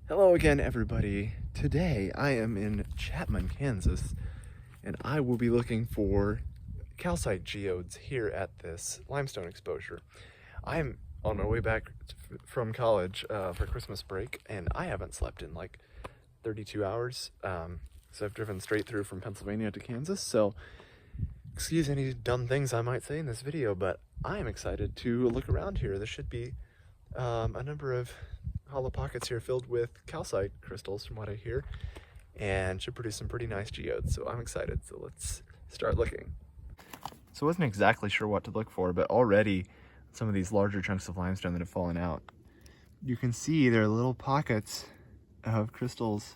Hello again, everybody. Today I am in Chapman, Kansas, and I will be looking for calcite geodes here at this limestone exposure. I'm on my way back from college for Christmas break, and I haven't slept in like 32 hours. So I've driven straight through from Pennsylvania to Kansas, so excuse any dumb things I might say in this video, but I am excited to look around here. There should be a number of hollow pockets here filled with calcite crystals from what I hear, and should produce some pretty nice geodes, so I'm excited. So let's start looking. So I wasn't exactly sure what to look for, but already some of these larger chunks of limestone that have fallen out, you can see there are little pockets of crystals.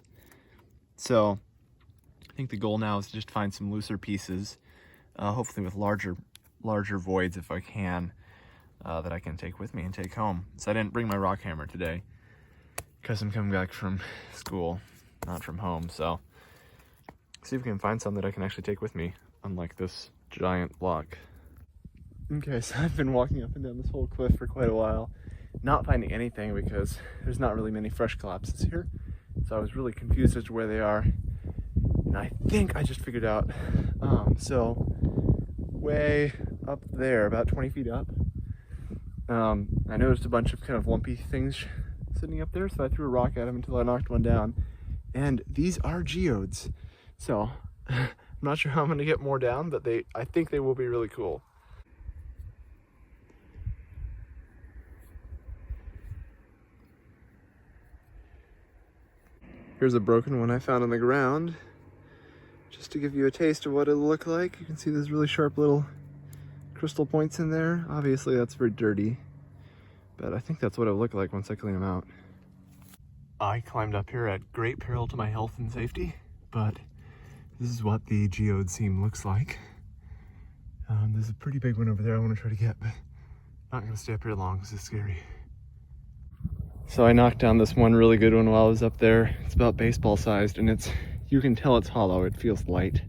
So I think the goal now is to just find some looser pieces, hopefully with larger voids if I can, that I can take with me and take home. So I didn't bring my rock hammer today because I'm coming back from school, not from home. So see if we can find some that I can actually take with me, unlike this giant block. Okay, so I've been walking up and down this whole cliff for quite a while, not finding anything because there's not really many fresh collapses here. So I was really confused as to where they are. And I think I just figured out. So way up there, about 20 feet up, I noticed a bunch of kind of lumpy things sitting up there, so I threw a rock at them until I knocked one down. And these are geodes. So I'm not sure how I'm gonna get more down, but I think they will be really cool. Here's a broken one I found on the ground, just to give you a taste of what it'll look like. You can see there's really sharp little crystal points in there. Obviously that's very dirty, but I think that's what it'll look like once I clean them out. I climbed up here at great peril to my health and safety, but this is what the geode seam looks like. There's a pretty big one over there I want to try to get, but I'm not gonna stay up here long because it's scary. So I knocked down this one really good one while I was up there. It's about baseball sized, and you can tell it's hollow. It feels light.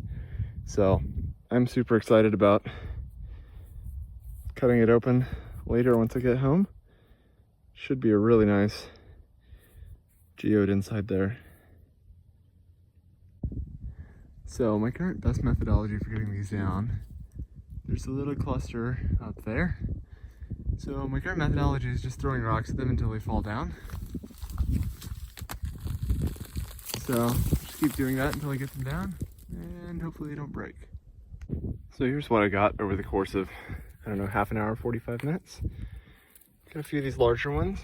So I'm super excited about cutting it open later once I get home. Should be a really nice geode inside there. So my current best methodology for getting these down, there's a little cluster up there. So my current methodology is just throwing rocks at them until they fall down. So just keep doing that until I get them down, and hopefully they don't break. So here's what I got over the course of, I don't know, half an hour, 45 minutes. Got a few of these larger ones,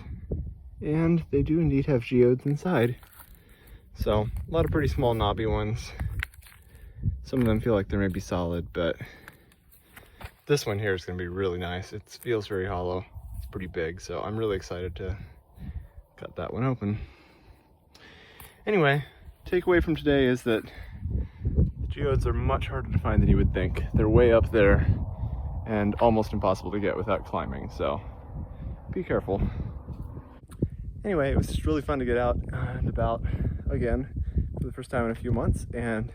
and they do indeed have geodes inside. So a lot of pretty small knobby ones. Some of them feel like they're maybe solid, but this one here is going to be really nice. It feels very hollow. It's pretty big, so I'm really excited to cut that one open. Anyway, takeaway from today is that the geodes are much harder to find than you would think. They're way up there and almost impossible to get without climbing, so be careful. Anyway, it was just really fun to get out and about again for the first time in a few months and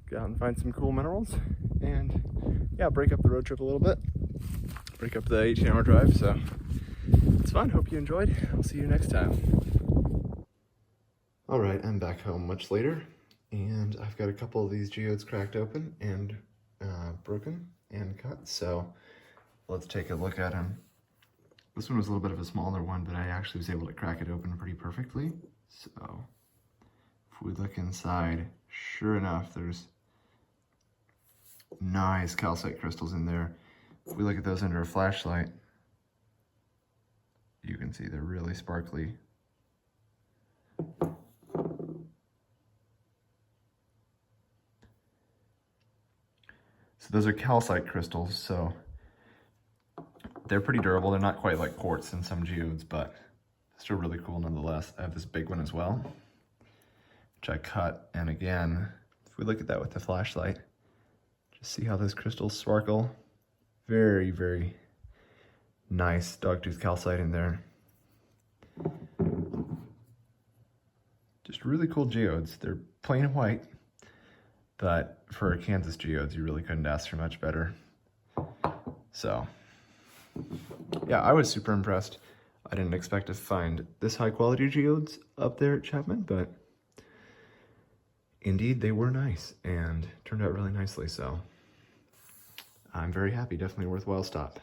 get out and find some cool minerals and, yeah, break up the road trip a little bit, break up the 18-hour drive. So it's fun. Hope you enjoyed. I'll see you next time. All right, I'm back home much later, and I've got a couple of these geodes cracked open and broken and cut, so let's take a look at them. This one was a little bit of a smaller one, but I actually was able to crack it open pretty perfectly. So if we look inside, sure enough, there's nice calcite crystals in there. If we look at those under a flashlight, you can see they're really sparkly. So those are calcite crystals, so they're pretty durable. They're not quite like quartz in some geodes, but still really cool nonetheless. I have this big one as well, which I cut, and again, if we look at that with the flashlight, just see how those crystals sparkle. Very, very nice dogtooth calcite in there. Just really cool geodes. They're plain white, but for Kansas geodes, you really couldn't ask for much better. So yeah, I was super impressed. I didn't expect to find this high quality geodes up there at Chapman, but indeed they were nice and turned out really nicely, so I'm very happy. Definitely a worthwhile stop.